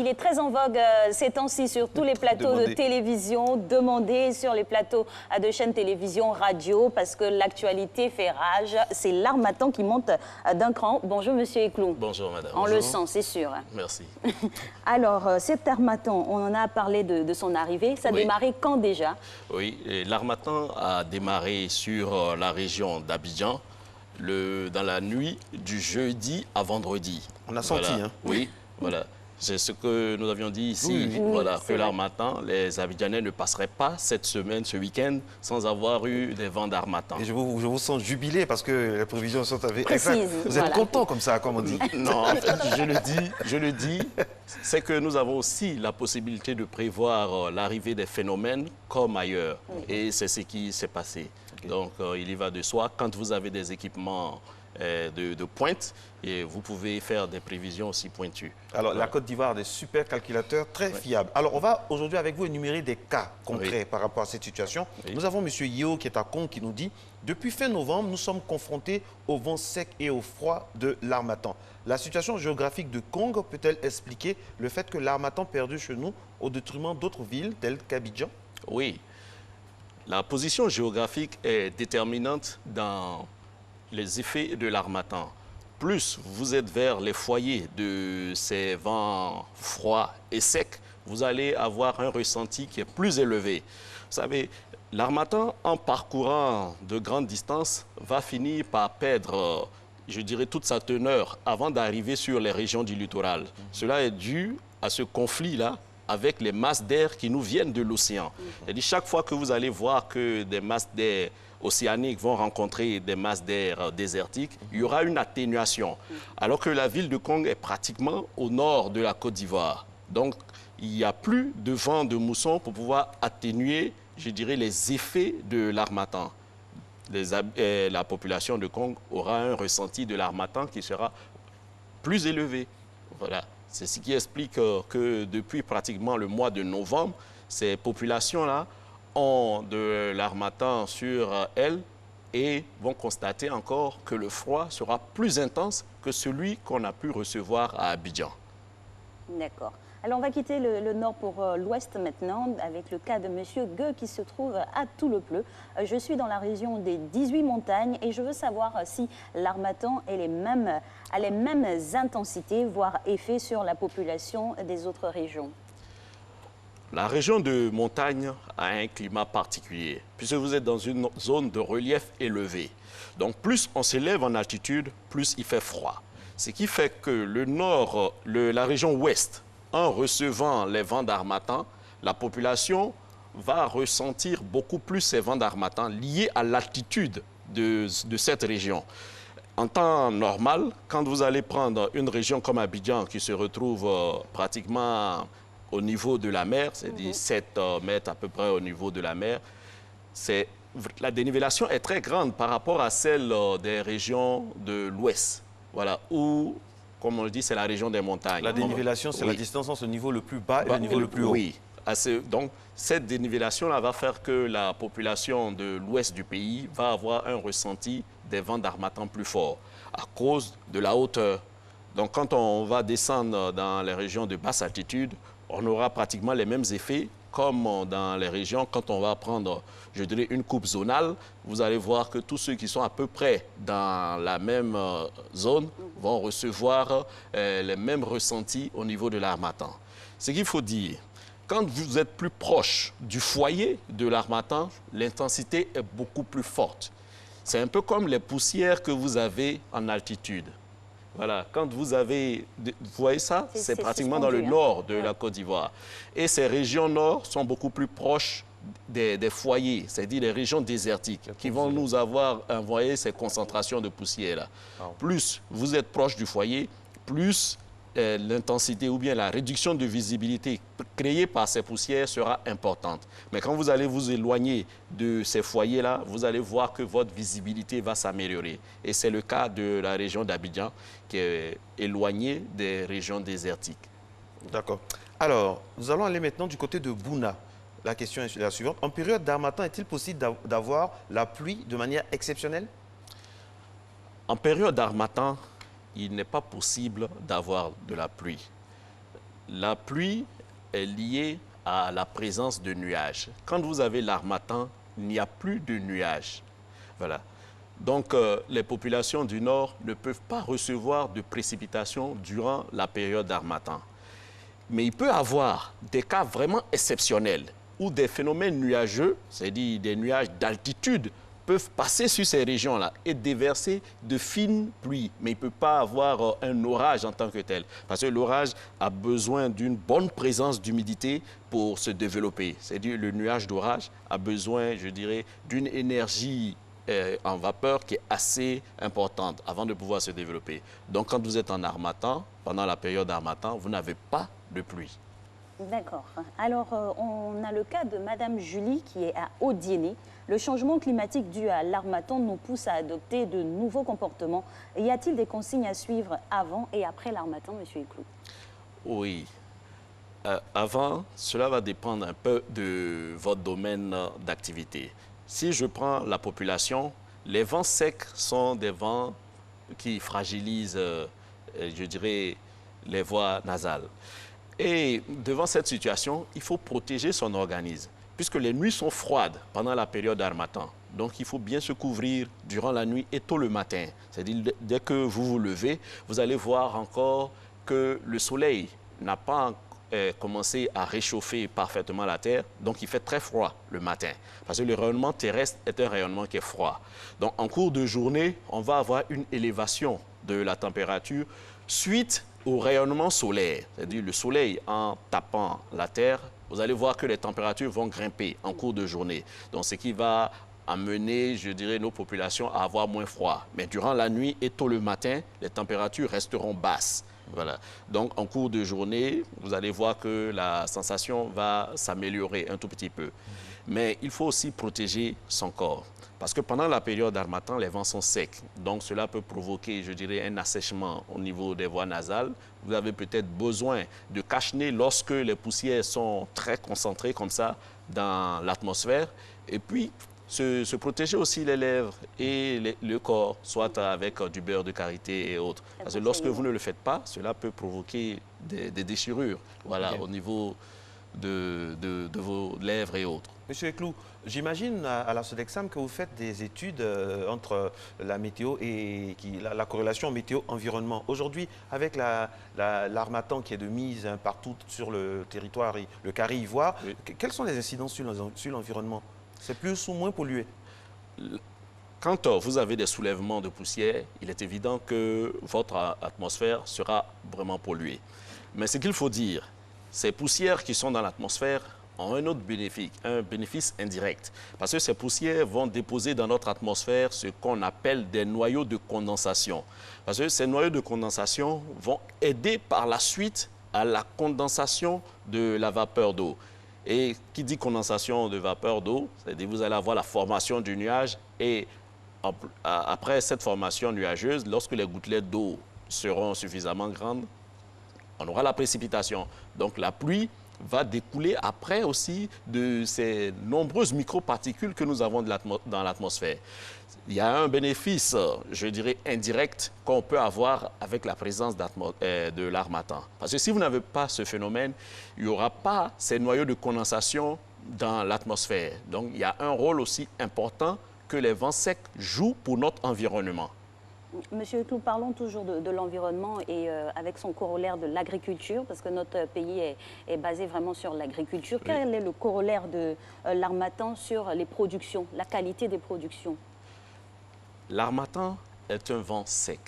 est très en vogue ces temps-ci sur tous les plateaux de télévision, demandé sur les plateaux de chaînes télévision, radio, parce que l'actualité fait rage. C'est l'harmattan qui monte d'un cran. Bonjour, monsieur Eklou. Bonjour, madame. On le sent, c'est sûr. Merci. Alors, cet harmattan, on en a parlé de son arrivée. Ça a démarré quand déjà? Oui, l'harmattan a démarré sur la région d'Abidjan dans la nuit du jeudi à vendredi. On a senti, voilà. Hein? Oui, voilà. C'est ce que nous avions dit ici, voilà, que l'harmattan, les Abidjanais ne passeraient pas cette semaine, ce week-end, sans avoir eu des vents d'harmattan. Et je vous sens jubilé parce que les prévisions sont avec... Précises. Vous êtes content comme ça, comme on dit. Non, en fait, je le dis, c'est que nous avons aussi la possibilité de prévoir l'arrivée des phénomènes comme ailleurs. Et c'est ce qui s'est passé. Donc, il y va de soi. Quand vous avez des équipements de pointe, et vous pouvez faire des prévisions aussi pointues. Alors, la Côte d'Ivoire a des super calculateurs très fiables. Alors, on va aujourd'hui avec vous énumérer des cas concrets par rapport à cette situation. Nous avons M. Yeo qui est à Kong qui nous dit « Depuis fin novembre, nous sommes confrontés au vent sec et au froid de l'harmattan. La situation géographique de Kong peut-elle expliquer le fait que l'harmattan perdu chez nous au détriment d'autres villes telles qu'Abidjan ?» Oui. La position géographique est déterminante dans les effets de l'harmattan. Plus vous êtes vers les foyers de ces vents froids et secs, vous allez avoir un ressenti qui est plus élevé. Vous savez, l'harmattan, en parcourant de grandes distances, va finir par perdre, je dirais, toute sa teneur avant d'arriver sur les régions du littoral. Cela est dû à ce conflit-là avec les masses d'air qui nous viennent de l'océan. C'est-à-dire, chaque fois que vous allez voir que des masses d'air océaniques vont rencontrer des masses d'air désertiques, il y aura une atténuation. Alors que la ville de Kong est pratiquement au nord de la Côte d'Ivoire. Donc, il n'y a plus de vent de mousson pour pouvoir atténuer, je dirais, les effets de l'harmattan. La population de Kong aura un ressenti de l'harmattan qui sera plus élevé. Voilà. C'est ce qui explique que depuis pratiquement le mois de novembre, ces populations-là ont de l'harmattan sur elles et vont constater encore que le froid sera plus intense que celui qu'on a pu recevoir à Abidjan. D'accord. Alors, on va quitter le nord pour l'ouest maintenant, avec le cas de M. Gueux qui se trouve à Toulepleu. Je suis dans la région des 18 montagnes et je veux savoir si l'harmattan a les mêmes intensités, voire effets sur la population des autres régions. La région de montagne a un climat particulier, puisque vous êtes dans une zone de relief élevé. Donc, plus on s'élève en altitude, plus il fait froid. Ce qui fait que le nord, la région ouest, en recevant les vents d'harmattan, la population va ressentir beaucoup plus ces vents d'harmattan liés à l'altitude de cette région. En temps normal, quand vous allez prendre une région comme Abidjan qui se retrouve pratiquement au niveau de la mer, c'est-à-dire 7 mètres à peu près au niveau de la mer, la dénivellation est très grande par rapport à celle des régions de l'ouest. Voilà, où, comme on le dit, c'est la région des montagnes. La dénivellation, c'est la distance entre le niveau le plus bas et le niveau le plus haut. Oui. Donc, cette dénivellation-là va faire que la population de l'ouest du pays va avoir un ressenti des vents d'harmattan plus forts à cause de la hauteur. Donc, quand on va descendre dans les régions de basse altitude, on aura pratiquement les mêmes effets comme dans les régions. Quand on va prendre, je dirais, une coupe zonale, vous allez voir que tous ceux qui sont à peu près dans la même zone vont recevoir les mêmes ressentis au niveau de l'harmattan. Ce qu'il faut dire, quand vous êtes plus proche du foyer de l'harmattan, l'intensité est beaucoup plus forte. C'est un peu comme les poussières que vous avez en altitude. Voilà, quand vous avez... Vous voyez ça? C'est pratiquement dans le nord de la Côte d'Ivoire. Et ces régions nord sont beaucoup plus proches des foyers, c'est-à-dire les régions désertiques, qui vont nous avoir envoyé ces concentrations de poussière-là. Plus vous êtes proche du foyer, plus l'intensité ou bien la réduction de visibilité créée par ces poussières sera importante. Mais quand vous allez vous éloigner de ces foyers-là, vous allez voir que votre visibilité va s'améliorer. Et c'est le cas de la région d'Abidjan qui est éloignée des régions désertiques. D'accord. Alors, nous allons aller maintenant du côté de Bouna. La question est la suivante. En période d'harmattan, est-il possible d'avoir la pluie de manière exceptionnelle? En période d'harmattan, il n'est pas possible d'avoir de la pluie. La pluie est liée à la présence de nuages. Quand vous avez l'harmattan, il n'y a plus de nuages. Voilà. Donc, les populations du Nord ne peuvent pas recevoir de précipitations durant la période d'harmattan. Mais il peut y avoir des cas vraiment exceptionnels où des phénomènes nuageux, c'est-à-dire des nuages d'altitude, peuvent passer sur ces régions-là et déverser de fines pluies. Mais il ne peut pas avoir un orage en tant que tel. Parce que l'orage a besoin d'une bonne présence d'humidité pour se développer. C'est-à-dire le nuage d'orage a besoin, je dirais, d'une énergie en vapeur qui est assez importante avant de pouvoir se développer. Donc, quand vous êtes en harmattan, pendant la période d'harmattan, vous n'avez pas de pluie. D'accord. Alors, on a le cas de Madame Julie qui est à Odiéné. Le changement climatique dû à l'harmattan nous pousse à adopter de nouveaux comportements. Y a-t-il des consignes à suivre avant et après l'harmattan, Monsieur Eclou? Oui. Avant, cela va dépendre un peu de votre domaine d'activité. Si je prends la population, les vents secs sont des vents qui fragilisent, je dirais, les voies nasales. Et devant cette situation, il faut protéger son organisme, puisque les nuits sont froides pendant la période d'harmattan. Donc, il faut bien se couvrir durant la nuit et tôt le matin. C'est-à-dire, dès que vous vous levez, vous allez voir encore que le soleil n'a pas commencé à réchauffer parfaitement la Terre. Donc, il fait très froid le matin, parce que le rayonnement terrestre est un rayonnement qui est froid. Donc, en cours de journée, on va avoir une élévation de la température suite au rayonnement solaire. C'est-à-dire le soleil, en tapant la Terre, vous allez voir que les températures vont grimper en cours de journée. Donc, ce qui va amener, je dirais, nos populations à avoir moins froid. Mais durant la nuit et tôt le matin, les températures resteront basses. Voilà. Donc, en cours de journée, vous allez voir que la sensation va s'améliorer un tout petit peu. Mais il faut aussi protéger son corps. Parce que pendant la période d'harmattan, les vents sont secs. Donc, cela peut provoquer, je dirais, un assèchement au niveau des voies nasales. Vous avez peut-être besoin de cache-nez lorsque les poussières sont très concentrées comme ça dans l'atmosphère. Et puis, se protéger aussi les lèvres et le corps, soit avec du beurre de karité et autres. Parce que lorsque vous ne le faites pas, cela peut provoquer des déchirures, voilà, au niveau de vos lèvres et autres. Monsieur Eclou, j'imagine à la Sodexam que vous faites des études entre la météo et la corrélation météo-environnement. Aujourd'hui, avec l'harmattan qui est de mise partout sur le territoire, le carré ivoire, oui, quelles sont les incidences sur l'environnement? C'est plus ou moins pollué? Quand vous avez des soulèvements de poussière, il est évident que votre atmosphère sera vraiment polluée. Mais ce qu'il faut dire, ces poussières qui sont dans l'atmosphère ont un autre bénéfice, un bénéfice indirect. Parce que ces poussières vont déposer dans notre atmosphère ce qu'on appelle des noyaux de condensation. Parce que ces noyaux de condensation vont aider par la suite à la condensation de la vapeur d'eau. Et qui dit condensation de vapeur d'eau, c'est-à-dire que vous allez avoir la formation du nuage et après cette formation nuageuse, lorsque les gouttelettes d'eau seront suffisamment grandes, on aura la précipitation. Donc la pluie va découler après aussi de ces nombreuses microparticules que nous avons dans l'atmosphère. Il y a un bénéfice, je dirais, indirect qu'on peut avoir avec la présence de l'harmattan. Parce que si vous n'avez pas ce phénomène, il n'y aura pas ces noyaux de condensation dans l'atmosphère. Donc, il y a un rôle aussi important que les vents secs jouent pour notre environnement. Monsieur Eclou, parlons toujours de l'environnement et avec son corollaire de l'agriculture, parce que notre pays est basé vraiment sur l'agriculture. Oui. Quel est le corollaire de l'harmattan sur les productions, la qualité des productions? L'harmattan est un vent sec.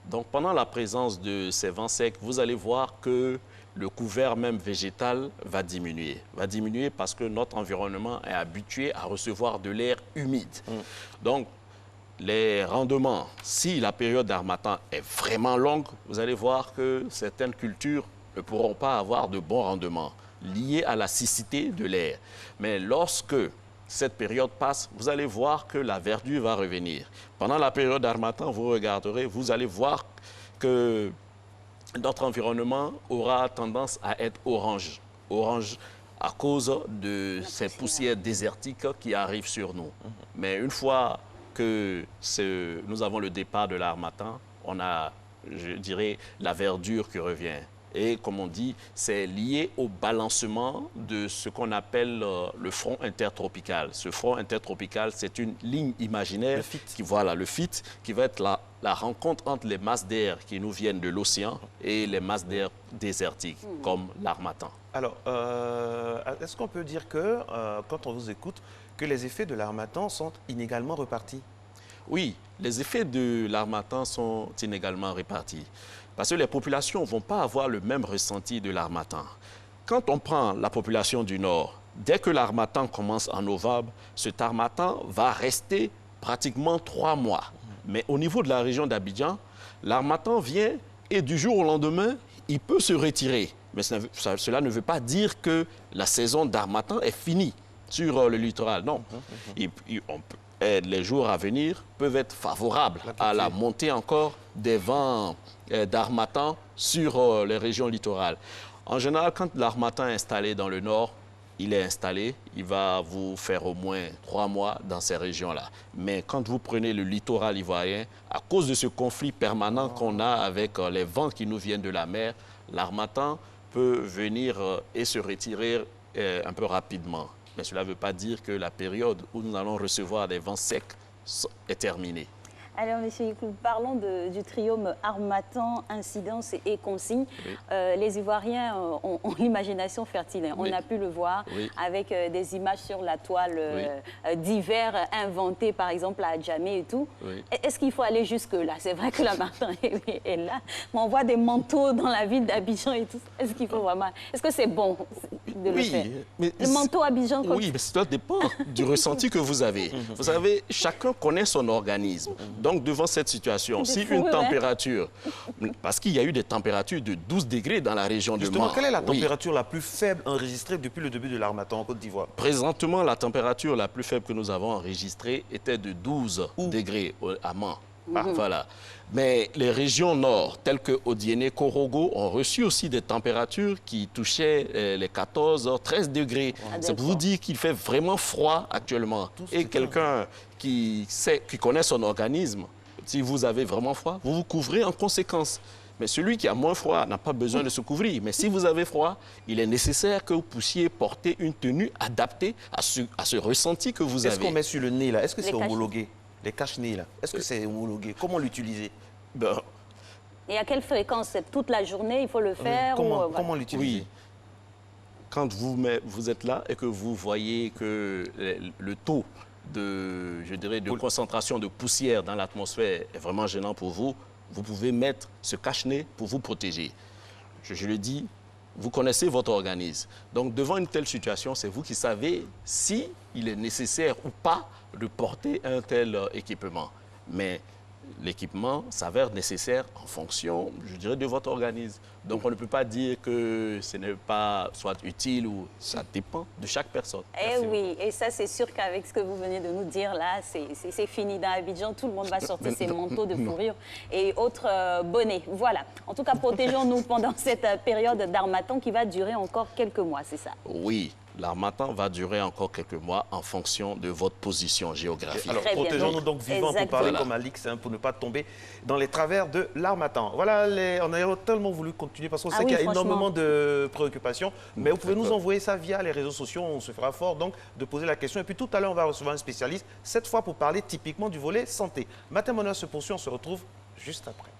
Donc, pendant la présence de ces vents secs, vous allez voir que le couvert même végétal va diminuer. Va diminuer parce que notre environnement est habitué à recevoir de l'air humide. Donc, les rendements, si la période d'harmattan est vraiment longue, vous allez voir que certaines cultures ne pourront pas avoir de bons rendements liés à la siccité de l'air. Mais lorsque cette période passe, vous allez voir que la verdure va revenir. Pendant la période d'harmattan, vous regarderez, vous allez voir que notre environnement aura tendance à être orange. Orange à cause de ces poussières désertiques qui arrivent sur nous. Mais une fois que nous avons le départ de l'harmattan, on a, je dirais, la verdure qui revient. Et comme on dit, c'est lié au balancement de ce qu'on appelle le front intertropical. Ce front intertropical, c'est une ligne imaginaire, le FIT, qui va être la rencontre entre les masses d'air qui nous viennent de l'océan et les masses d'air désertiques, comme l'harmattan. Alors, est-ce qu'on peut dire que, quand on vous écoute, que les effets de l'harmattan sont inégalement repartis? Oui, les effets de l'harmattan sont inégalement répartis. Parce que les populations ne vont pas avoir le même ressenti de l'harmattan. Quand on prend la population du Nord, dès que l'harmattan commence en novembre, cet harmattan va rester pratiquement 3 mois. Mais au niveau de la région d'Abidjan, l'harmattan vient et du jour au lendemain, il peut se retirer. Mais cela ne veut pas dire que la saison d'harmattan est finie sur le littoral. Non. Les jours à venir peuvent être favorables à la montée encore des vents d'harmattan sur les régions littorales. En général, quand l'harmattan est installé dans le nord, il est installé, il va vous faire au moins 3 mois dans ces régions-là. Mais quand vous prenez le littoral ivoirien, à cause de ce conflit permanent qu'on a avec les vents qui nous viennent de la mer, l'harmattan peut venir et se retirer un peu rapidement. Mais cela ne veut pas dire que la période où nous allons recevoir des vents secs est terminée. Alors, monsieur Yikoulou, parlons du trio harmattan, incidence et consigne. Oui. Les Ivoiriens ont l'imagination fertile. Hein. On a pu le voir avec des images sur la toile divers inventées, par exemple à Adjamé et tout. Est-ce qu'il faut aller jusque-là? C'est vrai que l'harmattan est là, mais on voit des manteaux dans la ville d'Abidjan et tout. Est-ce qu'il faut vraiment... Est-ce que c'est bon de le faire? Mais le manteau Abidjan... Oui, mais ça dépend du ressenti que vous avez. Vous savez, chacun connaît son organisme. Donc, devant cette situation, si une température, parce qu'il y a eu des températures de 12 degrés dans la région de Mans. Quelle est la température la plus faible enregistrée depuis le début de l'harmattan en Côte d'Ivoire? Présentement, la température la plus faible que nous avons enregistrée était de 12 degrés à Mans. Voilà. Mais les régions nord, telles que Odiéné, Korogo, ont reçu aussi des températures qui touchaient les 14, 13 degrés. C'est pour vous dire qu'il fait vraiment froid actuellement. Et quelqu'un qui connaît son organisme, si vous avez vraiment froid, vous vous couvrez en conséquence. Mais celui qui a moins froid n'a pas besoin de se couvrir. Mais si vous avez froid, il est nécessaire que vous puissiez porter une tenue adaptée à ce ressenti que vous avez. Est-ce qu'on met sur le nez, là? Est-ce que c'est homologué? Les cache-nez, là, est-ce que c'est homologué? Comment l'utiliser? Et à quelle fréquence? C'est toute la journée, il faut le faire? Comment l'utiliser? Oui. Quand vous êtes là et que vous voyez que le taux de concentration de poussière dans l'atmosphère est vraiment gênant pour vous, vous pouvez mettre ce cache-nez pour vous protéger. Je le dis, vous connaissez votre organisme. Donc, devant une telle situation, c'est vous qui savez si il est nécessaire ou pas de porter un tel équipement. Mais l'équipement s'avère nécessaire en fonction, je dirais, de votre organisme. Donc, on ne peut pas dire que ce n'est pas soit utile ou ça dépend de chaque personne. Eh oui, et ça, c'est sûr qu'avec ce que vous venez de nous dire là, c'est fini. Dans Abidjan, tout le monde va sortir ses manteaux de fourrure et autres bonnets. Voilà. En tout cas, protégeons-nous pendant cette période d'harmattan qui va durer encore quelques mois, c'est ça? Oui. L'harmattan va durer encore quelques mois en fonction de votre position géographique. Alors, protégeons-nous donc vivants pour parler comme Alix, pour ne pas tomber dans les travers de l'harmattan. Voilà, on a tellement voulu continuer parce qu'on sait qu'il y a énormément de préoccupations. Mais vous pouvez nous envoyer ça via les réseaux sociaux. On se fera fort donc de poser la question. Et puis tout à l'heure, on va recevoir un spécialiste, cette fois pour parler typiquement du volet santé. Matin Bonheur se poursuit, on se retrouve juste après.